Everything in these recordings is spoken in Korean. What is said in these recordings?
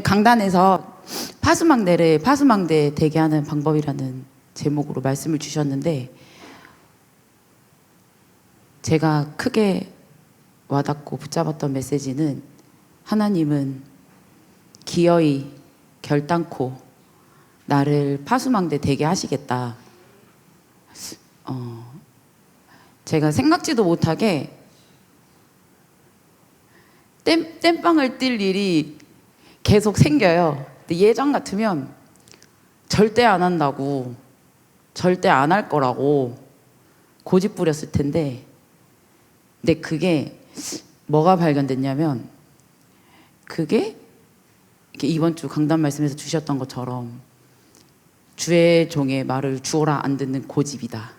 강단에서 파수망대 되게 하는 방법이라는 제목으로 말씀을 주셨는데, 제가 크게 와닿고 붙잡았던 메시지는, 하나님은 기어이 결단코 나를 파수망대 되게 하시겠다. 제가 생각지도 못하게 땜빵을 뛸 일이 계속 생겨요. 근데 예전 같으면 절대 안 한다고, 절대 안 할 거라고 고집 부렸을 텐데, 근데 그게 뭐가 발견됐냐면, 그게 이렇게 이번 주 강단 말씀에서 주셨던 것처럼 주의 종의 말을 주어라 안 듣는 고집이다.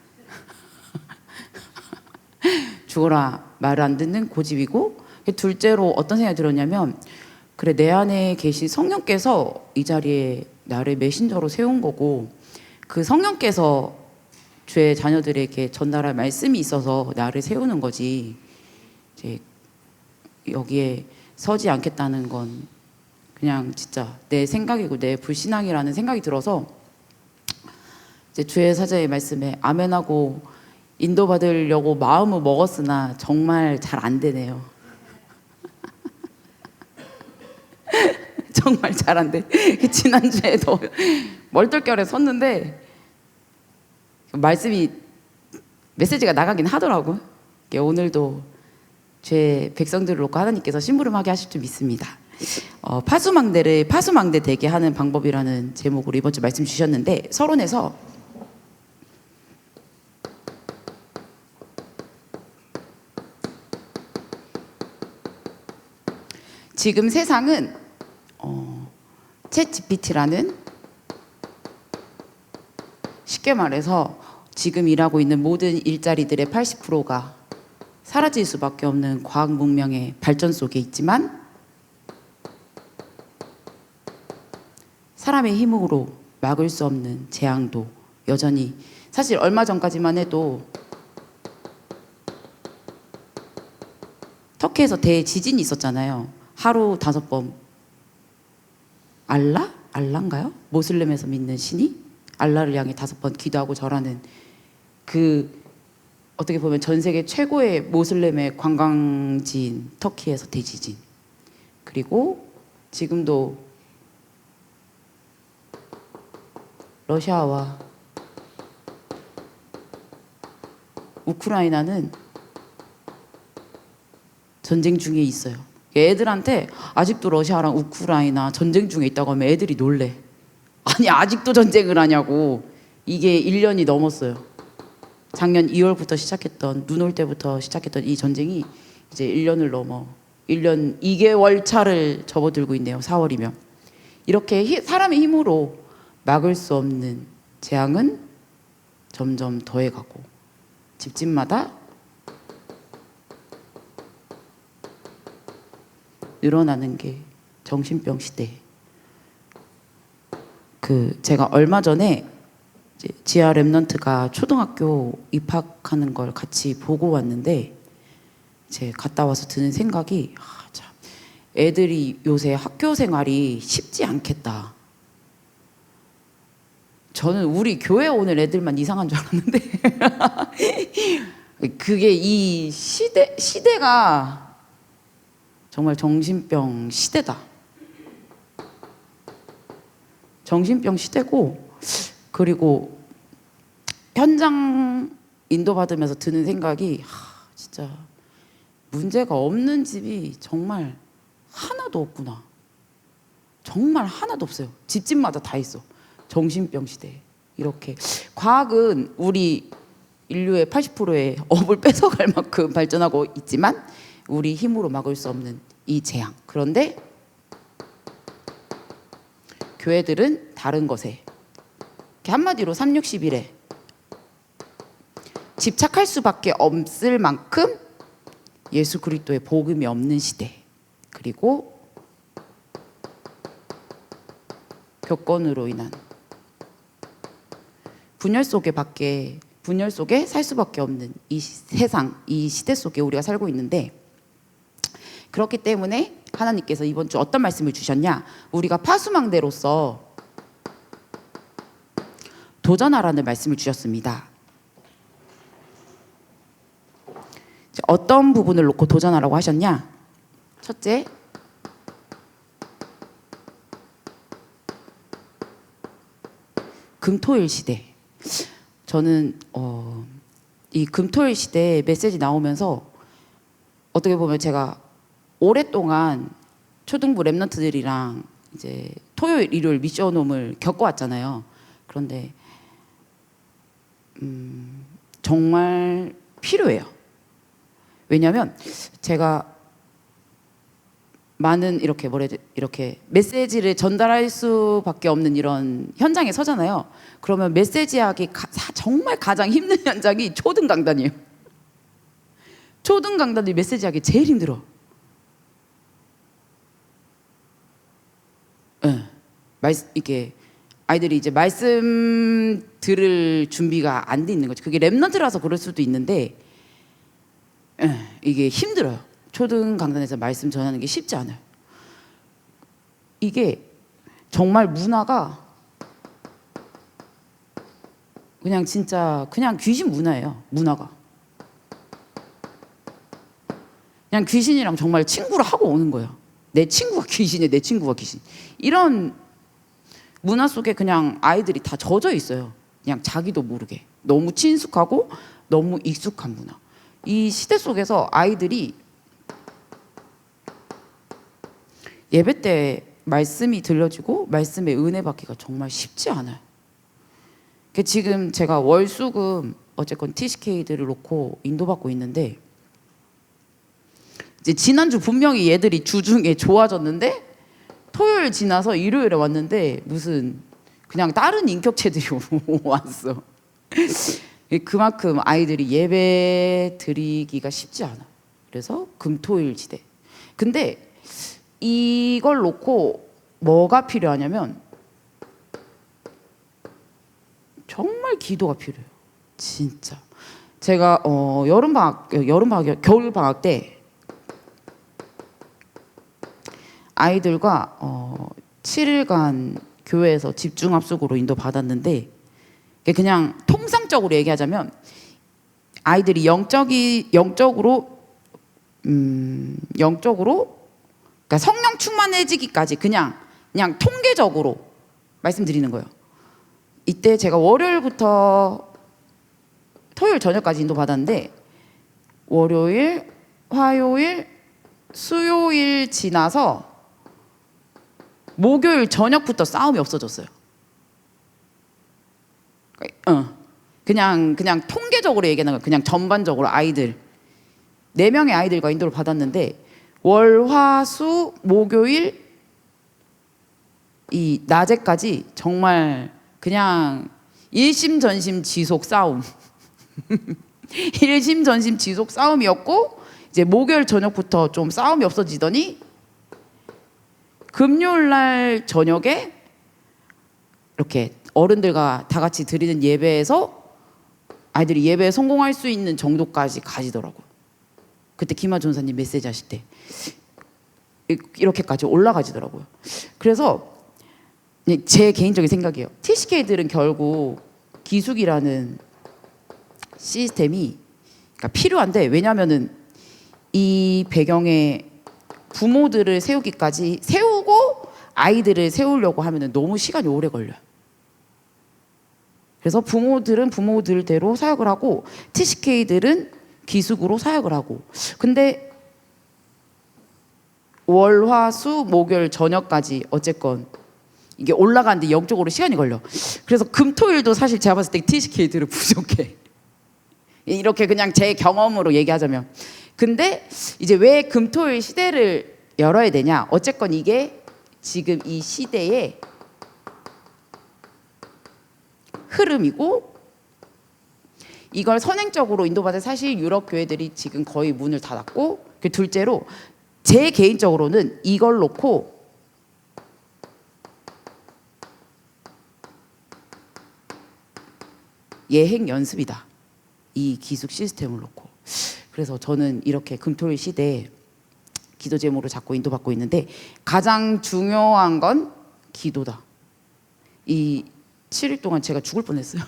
주어라 말을 안 듣는 고집이고, 둘째로 어떤 생각이 들었냐면, 그래, 내 안에 계신 성령께서 이 자리에 나를 메신저로 세운 거고, 그 성령께서 주의 자녀들에게 전달할 말씀이 있어서 나를 세우는 거지, 이제 여기에 서지 않겠다는 건 그냥 진짜 내 생각이고 내 불신앙이라는 생각이 들어서, 이제 주의 사자의 말씀에 아멘하고 인도받으려고 마음을 먹었으나 정말 잘 안 되네요. 정말 잘 안 돼. 지난주에도 멀떨결에 섰는데 메시지가 나가긴 하더라고요. 오늘도 제 백성들을 놓고 하나님께서 심부름하게 하실 줄 믿습니다. 파수망대 되게 하는 방법이라는 제목으로 이번 주 말씀 주셨는데, 서론에서 지금 세상은 챗 GPT라는, 쉽게 말해서 지금 일하고 있는 모든 일자리들의 80%가 사라질 수밖에 없는 과학 문명의 발전 속에 있지만, 사람의 힘으로 막을 수 없는 재앙도 여전히, 사실 얼마 전까지만 해도 터키에서 대지진이 있었잖아요. 하루 5번. 알라인가요? 모슬렘에서 믿는 신이 알라를 향해 5번 기도하고 절하는, 그 어떻게 보면 전 세계 최고의 모슬렘의 관광지인 터키에서 대지진. 그리고 지금도 러시아와 우크라이나는 전쟁 중에 있어요. 애들한테 아직도 러시아랑 우크라이나 전쟁 중에 있다고 하면 애들이 놀래. 아니, 아직도 전쟁을 하냐고. 이게 1년이 넘었어요. 작년 2월부터 시작했던, 눈 올 때부터 시작했던 이 전쟁이 이제 1년을 넘어 1년 2개월 차를 접어들고 있네요. 4월이면. 이렇게 사람의 힘으로 막을 수 없는 재앙은 점점 더해가고, 집집마다 늘어나는 게 정신병 시대. 제가 얼마 전에 지하 랩넌트가 초등학교 입학하는 걸 같이 보고 왔는데, 갔다 와서 드는 생각이, 참, 애들이 요새 학교 생활이 쉽지 않겠다. 저는 우리 교회 오는 애들만 이상한 줄 알았는데 그게 이 시대가 정말 정신병 시대다. 정신병 시대고, 그리고 현장 인도받으면서 드는 생각이, 진짜 문제가 없는 집이 정말 하나도 없구나. 정말 하나도 없어요. 집집마다 다 있어. 정신병 시대. 이렇게 과학은 우리 인류의 80%의 업을 뺏어갈 만큼 발전하고 있지만, 우리 힘으로 막을 수 없는 이 재앙. 그런데 교회들은 다른 것에, 한마디로 361에 집착할 수밖에 없을 만큼 예수 그리스도의 복음이 없는 시대, 그리고 교권으로 인한 분열 속에 살 수밖에 없는 이 세상, 이 시대 속에 우리가 살고 있는데, 그렇기 때문에 하나님께서 이번 주 어떤 말씀을 주셨냐? 우리가 파수망대로서 도전하라는 말씀을 주셨습니다. 어떤 부분을 놓고 도전하라고 하셨냐? 첫째, 금토일 시대. 저는 이 금토일 시대 메시지 나오면서 어떻게 보면 제가 오랫동안 초등부 랩런트들이랑 이제 토요일, 일요일 미션홈을 겪어왔잖아요. 그런데 정말 필요해요. 왜냐하면 제가 많은 이렇게 메시지를 전달할 수밖에 없는 이런 현장에 서잖아요. 그러면 메시지하기 정말 가장 힘든 현장이 초등 강단이에요. 초등 강단이 메시지하기 제일 힘들어. 이게 아이들이 이제 말씀 들을 준비가 안 돼 있는 거죠. 그게 랩런트라서 그럴 수도 있는데 이게 힘들어요. 초등 강단에서 말씀 전하는 게 쉽지 않아요. 이게 정말 문화가 그냥 진짜 그냥 귀신 문화예요. 문화가 그냥 귀신이랑 정말 친구를 하고 오는 거예요. 내 친구가 귀신이에요. 내 친구가 귀신. 이런 문화 속에 그냥 아이들이 다 젖어 있어요. 그냥 자기도 모르게 너무 친숙하고 너무 익숙한 문화. 이 시대 속에서 아이들이 예배 때 말씀이 들려지고 말씀의 은혜 받기가 정말 쉽지 않아요. 지금 제가 월수금 어쨌건 TCK들을 놓고 인도받고 있는데 이제 지난주 분명히 얘들이 주중에 좋아졌는데 토요일 지나서 일요일에 왔는데 무슨 그냥 다른 인격체들이 왔어. 그만큼 아이들이 예배 드리기가 쉽지 않아. 그래서 금토일 시대. 근데 이걸 놓고 뭐가 필요하냐면 정말 기도가 필요해요. 진짜. 제가 겨울 방학 때 아이들과 7일간 교회에서 집중합숙으로 인도 받았는데 그냥 통상적으로 얘기하자면 아이들이 영적으로 그러니까 성령 충만해지기까지 그냥 통계적으로 말씀드리는 거예요. 이때 제가 월요일부터 토요일 저녁까지 인도 받았는데 월요일, 화요일, 수요일 지나서 목요일 저녁부터 싸움이 없어졌어요. 그냥 통계적으로 얘기하는 거예요. 그냥 전반적으로 아이들 4명의 아이들과 인도를 받았는데 월, 화, 수, 목요일 이 낮에까지 정말 그냥 일심전심 지속 싸움. 일심전심 지속 싸움이었고 이제 목요일 저녁부터 좀 싸움이 없어지더니 금요일 날 저녁에 이렇게 어른들과 다 같이 드리는 예배에서 아이들이 예배에 성공할 수 있는 정도까지 가지더라고요. 그때 김하 전사님 메시지 하실 때 이렇게까지 올라가지더라고요. 그래서 제 개인적인 생각이에요. TCK들은 결국 기숙이라는 시스템이 그러니까 필요한데 왜냐하면은 이 배경에 부모들을 세우기까지 세우고 아이들을 세우려고 하면은 너무 시간이 오래 걸려요. 그래서 부모들은 부모들대로 사역을 하고 TCK들은 기숙으로 사역을 하고 근데 월, 화, 수, 목요일 저녁까지 어쨌건 이게 올라가는데 영적으로 시간이 걸려. 그래서 금토일도 사실 제가 봤을 때 TCK들은 부족해. 이렇게 그냥 제 경험으로 얘기하자면. 근데 이제 왜 금토일 시대를 열어야 되냐? 어쨌건 이게 지금 이 시대의 흐름이고 이걸 선행적으로 인도받은 사실 유럽 교회들이 지금 거의 문을 닫았고 둘째로 제 개인적으로는 이걸 놓고 예행 연습이다. 이 기숙 시스템을 놓고. 그래서 저는 이렇게 금토일 시대에 기도 제목으로 잡고 인도받고 있는데 가장 중요한 건 기도다. 이 7일 동안 제가 죽을 뻔했어요.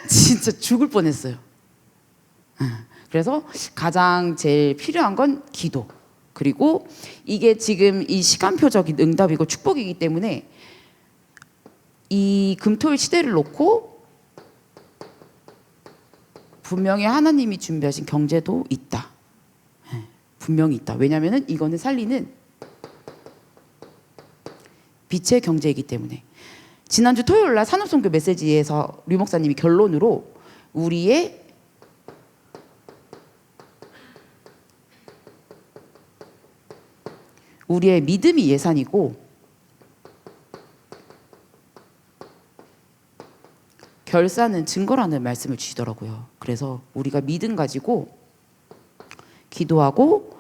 진짜 죽을 뻔했어요. 그래서 가장 제일 필요한 건 기도. 그리고 이게 지금 이 시간표적인 응답이고 축복이기 때문에 이 금토일 시대를 놓고 분명히 하나님이 준비하신 경제도 있다. 분명히 있다. 왜냐하면 이거는 살리는 빛의 경제이기 때문에. 지난주 토요일 날 산업선교 메시지에서 류 목사님이 결론으로 우리의 믿음이 예산이고 결사는 증거라는 말씀을 주시더라고요. 그래서 우리가 믿음 가지고 기도하고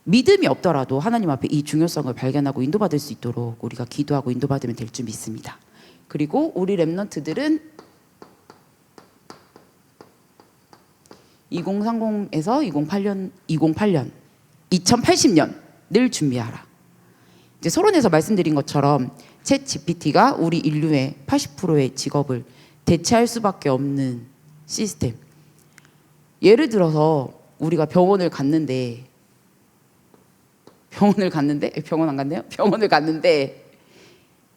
믿음이 없더라도 하나님 앞에 이 중요성을 발견하고 인도받을 수 있도록 우리가 기도하고 인도받으면 될 줄 믿습니다. 그리고 우리 렘넌트들은 2030에서 2080년을 준비하라. 이제 서론에서 말씀드린 것처럼 챗 GPT가 우리 인류의 80%의 직업을 대체할 수밖에 없는 시스템. 예를 들어서 우리가 병원을 갔는데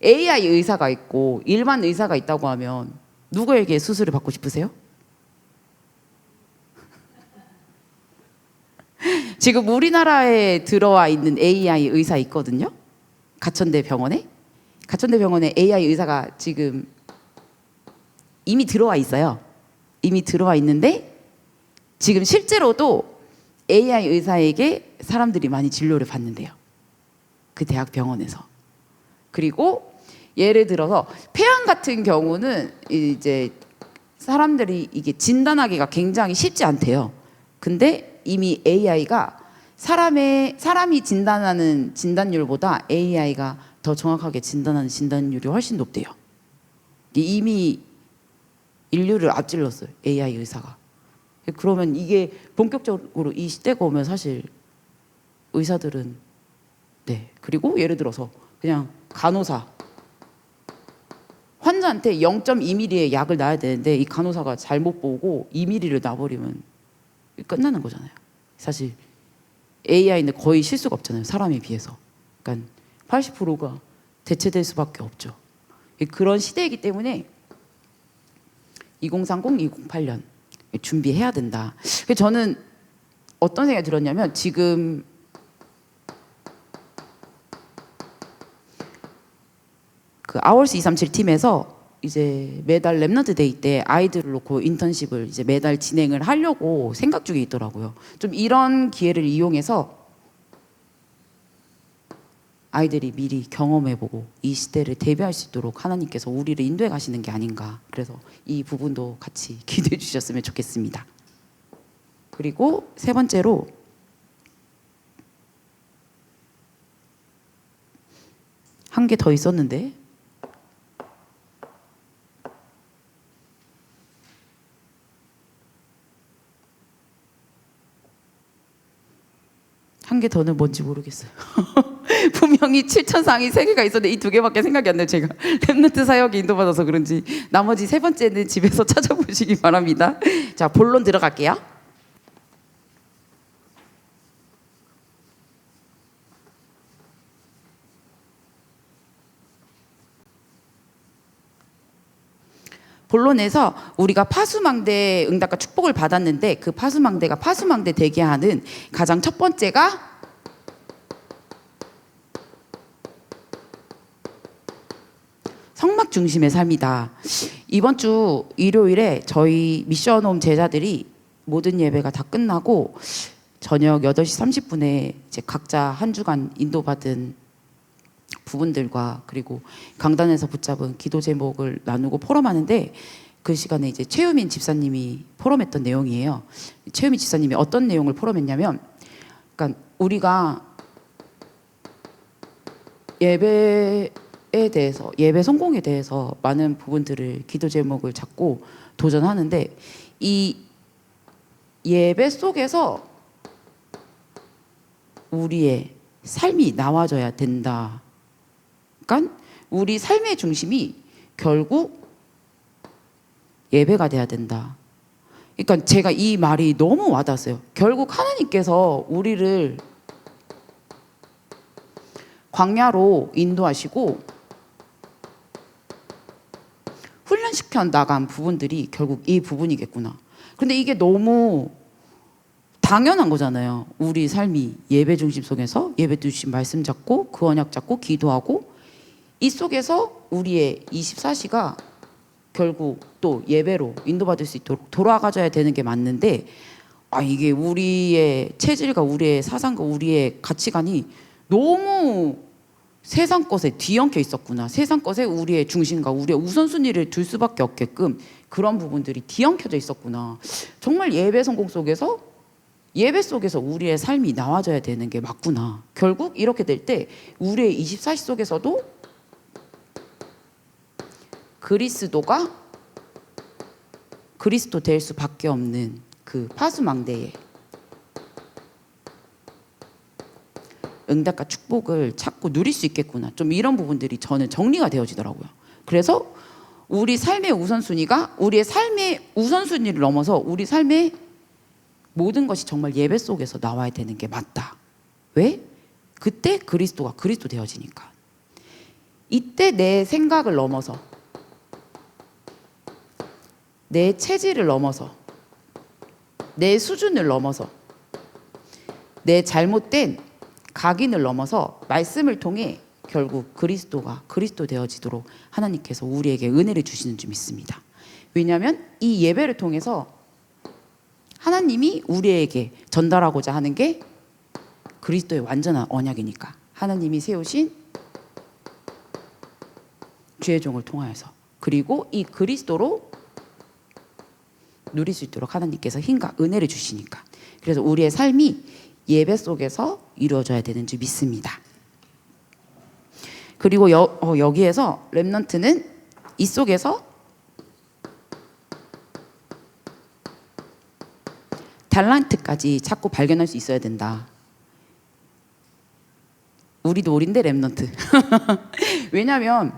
AI 의사가 있고 일반 의사가 있다고 하면 누구에게 수술을 받고 싶으세요? 지금 우리나라에 들어와 있는 AI 의사 있거든요. 가천대 병원에 AI 의사가 지금 이미 들어와 있어요. 이미 들어와 있는데 지금 실제로도 AI 의사에게 사람들이 많이 진료를 받는데요. 그 대학 병원에서. 그리고 예를 들어서 폐암 같은 경우는 이제 사람들이 이게 진단하기가 굉장히 쉽지 않대요. 근데 이미 AI가 사람이 진단하는 진단율보다 AI가 더 정확하게 진단하는 진단율이 훨씬 높대요. 이미 인류를 앞질렀어요. AI 의사가. 그러면 이게 본격적으로 이 시대가 오면 사실 의사들은 그리고 예를 들어서 그냥 간호사 환자한테 0.2mm의 약을 놔야 되는데 이 간호사가 잘못 보고 2mm를 놔버리면 끝나는 거잖아요. 사실 AI는 거의 실수가 없잖아요. 사람에 비해서. 그러니까 80%가 대체될 수밖에 없죠. 그런 시대이기 때문에 2030, 2008년 준비해야 된다. 저는 어떤 생각이 들었냐면 지금 그 아워스 237 팀에서 이제 매달 랩넌트 데이 때 아이들을 놓고 인턴십을 이제 매달 진행을 하려고 생각 중에 있더라고요. 좀 이런 기회를 이용해서 아이들이 미리 경험해보고 이 시대를 대비할 수 있도록 하나님께서 우리를 인도해 가시는 게 아닌가. 그래서 이 부분도 같이 기도해 주셨으면 좋겠습니다. 그리고 세 번째로 한 개 더 있었는데 한 개 더는 뭔지 모르겠어요. 분명히 7,000상이 3개가 있었는데 이 2개밖에 생각이 안 나요. 제가 랩넌트 사역에 인도받아서 그런지. 나머지 세 번째는 집에서 찾아보시기 바랍니다. 자, 본론 들어갈게요. 본론에서 우리가 파수망대 응답과 축복을 받았는데 그 파수망대가 파수망대 되게 하는 가장 첫 번째가 성막 중심의 삶이다. 이번 주 일요일에 저희 미션홈 제자들이 모든 예배가 다 끝나고 저녁 8시 30분에 이제 각자 한 주간 인도받은 부분들과 그리고 강단에서 붙잡은 기도 제목을 나누고 포럼하는데 그 시간에 이제 최유민 집사님이 포럼했던 내용이에요. 최유민 집사님이 어떤 내용을 포럼했냐면, 그러니까 우리가 예배에 대해서 예배 성공에 대해서 많은 부분들을 기도 제목을 잡고 도전하는데 이 예배 속에서 우리의 삶이 나와져야 된다. 그러니까 우리 삶의 중심이 결국 예배가 돼야 된다. 그러니까 제가 이 말이 너무 와닿았어요. 결국 하나님께서 우리를 광야로 인도하시고 훈련시켜 나간 부분들이 결국 이 부분이겠구나. 근데 이게 너무 당연한 거잖아요. 우리 삶이 예배 중심 속에서 예배 중심 말씀 잡고 그 언약 잡고 기도하고 이 속에서 우리의 24시가 결국 또 예배로 인도받을 수 있도록 돌아가줘야 되는 게 맞는데, 이게 우리의 체질과 우리의 사상과 우리의 가치관이 너무 세상 것에 뒤엉켜 있었구나. 세상 것에 우리의 중심과 우리의 우선순위를 둘 수밖에 없게끔 그런 부분들이 뒤엉켜져 있었구나. 정말 예배 성공 속에서 예배 속에서 우리의 삶이 나와져야 되는 게 맞구나. 결국 이렇게 될 때 우리의 24시 속에서도 그리스도가 그리스도 될 수밖에 없는 그 파수망대에 응답과 축복을 찾고 누릴 수 있겠구나. 좀 이런 부분들이 저는 정리가 되어지더라고요. 그래서 우리 삶의 우선순위가 우리의 삶의 우선순위를 넘어서 우리 삶의 모든 것이 정말 예배 속에서 나와야 되는 게 맞다. 왜? 그때 그리스도가 그리스도 되어지니까. 이때 내 생각을 넘어서 내 체질을 넘어서 내 수준을 넘어서 내 잘못된 각인을 넘어서 말씀을 통해 결국 그리스도가 그리스도 되어지도록 하나님께서 우리에게 은혜를 주시는 줄 믿습니다. 왜냐하면 이 예배를 통해서 하나님이 우리에게 전달하고자 하는 게 그리스도의 완전한 언약이니까, 하나님이 세우신 주의 종을 통하여서, 그리고 이 그리스도로 누릴 수 있도록 하나님께서 힘과 은혜를 주시니까, 그래서 우리의 삶이 예배 속에서 이루어져야 되는 줄 믿습니다. 그리고 여기에서 렘넌트는 이 속에서 달란트까지 찾고 발견할 수 있어야 된다. 우리도 우린데 렘넌트. 왜냐하면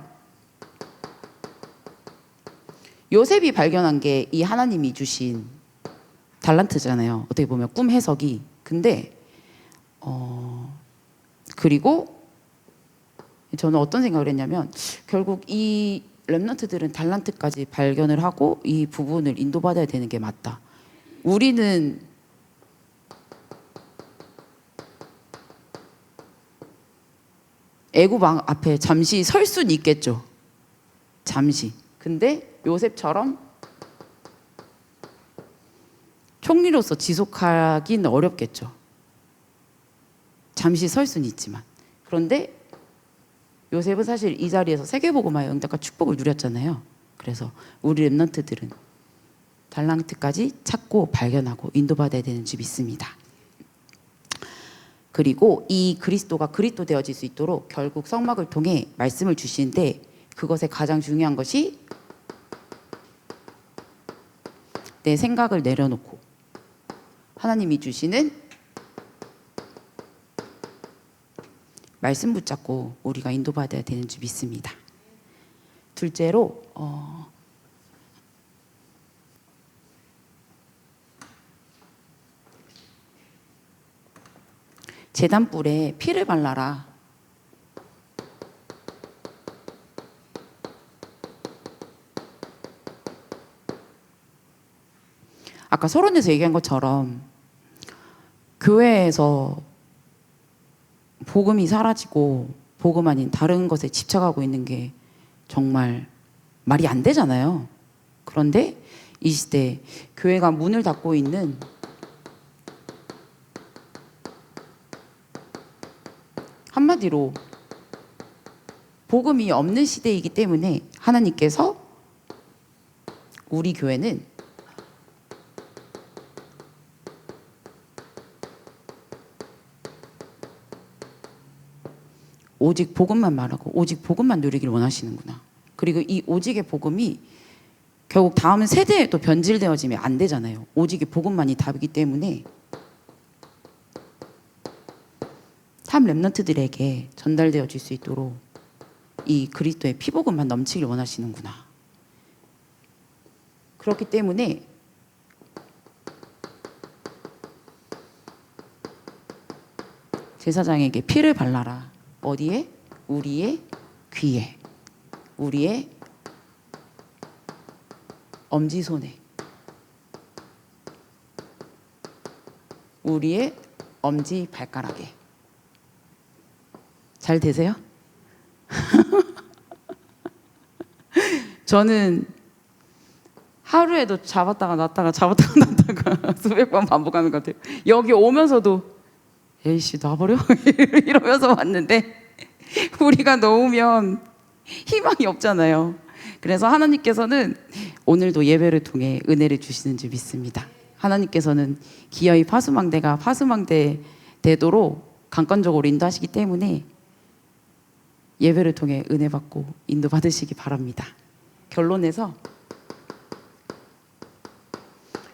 요셉이 발견한 게 이 하나님이 주신 달란트잖아요. 어떻게 보면 꿈 해석이. 근데 그리고 저는 어떤 생각을 했냐면, 결국 이 렘넌트들은 달란트까지 발견을 하고 이 부분을 인도받아야 되는 게 맞다. 우리는 애굽왕 앞에 잠시 설 수는 있겠죠. 잠시. 근데 요셉처럼 총리로서 지속하기는 어렵겠죠. 잠시 설 수는 있지만. 그런데 요셉은 사실 이 자리에서 세계복음화의 응답과 축복을 누렸잖아요. 그래서 우리 렘넌트들은 달란트까지 찾고 발견하고 인도받아야 되는 줄 믿습니다. 그리고 이 그리스도가 그리스도 되어질 수 있도록 결국 성막을 통해 말씀을 주시는데, 그것에 가장 중요한 것이 내 생각을 내려놓고 하나님이 주시는 말씀 붙잡고 우리가 인도받아야 되는 줄 믿습니다. 둘째로 제단불에 피를 발라라. 아까 서론에서 얘기한 것처럼 교회에서 복음이 사라지고 복음 아닌 다른 것에 집착하고 있는 게 정말 말이 안 되잖아요. 그런데 이 시대 교회가 문을 닫고 있는 한마디로 복음이 없는 시대이기 때문에 하나님께서 우리 교회는 오직 복음만 말하고 오직 복음만 누리길 원하시는구나. 그리고 이 오직의 복음이 결국 다음 세대에 또 변질되어지면 안 되잖아요. 오직의 복음만이 답이기 때문에 탑 렘넌트들에게 전달되어질 수 있도록 이 그리스도의 피복음만 넘치길 원하시는구나. 그렇기 때문에 제사장에게 피를 발라라. 어디에? 우리의 귀에, 우리의 엄지손에, 우리의 엄지 발가락에. 잘 되세요? 저는 하루에도 잡았다가 놨다가 잡았다가 놨다가 수백 번 반복하는 것 같아요. 여기 오면서도 에이씨 놔버려? 이러면서 왔는데 우리가 놓으면 희망이 없잖아요. 그래서 하나님께서는 오늘도 예배를 통해 은혜를 주시는 줄 믿습니다. 하나님께서는 기어이 파수망대가 파수망대 되도록 강권적으로 인도하시기 때문에 예배를 통해 은혜 받고 인도 받으시기 바랍니다. 결론에서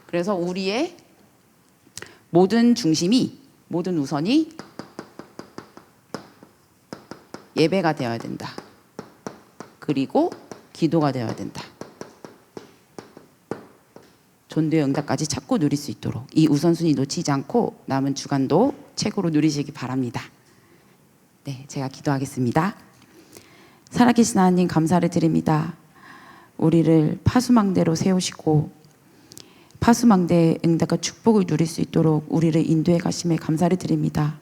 그래서 우리의 모든 중심이, 모든 우선이 예배가 되어야 된다. 그리고 기도가 되어야 된다. 전도의 응답까지 찾고 누릴 수 있도록 이 우선순위 놓치지 않고 남은 주간도 최고로 누리시기 바랍니다. 네, 제가 기도하겠습니다. 살아계신 하나님 감사를 드립니다. 우리를 파수망대로 세우시고 파수망대의 응답과 축복을 누릴 수 있도록 우리를 인도해 가심에 감사를 드립니다.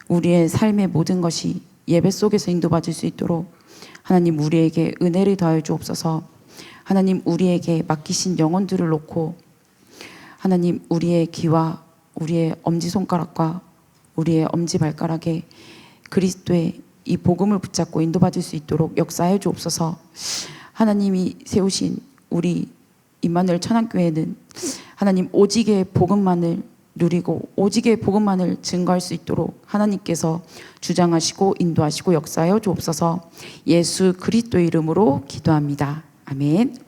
우리의 삶의 모든 것이 예배 속에서 인도받을 수 있도록 하나님 우리에게 은혜를 더하여 주옵소서. 하나님 우리에게 맡기신 영혼들을 놓고 하나님 우리의 귀와 우리의 엄지손가락과 우리의 엄지발가락에 그리스도의 이 복음을 붙잡고 인도받을 수 있도록 역사해 주옵소서. 하나님이 세우신 우리 임마누엘 천안교회는 하나님 오직의 복음만을 누리고 오직의 복음만을 증거할 수 있도록 하나님께서 주장하시고 인도하시고 역사하여 주옵소서. 예수 그리스도의 이름으로 기도합니다. 아멘.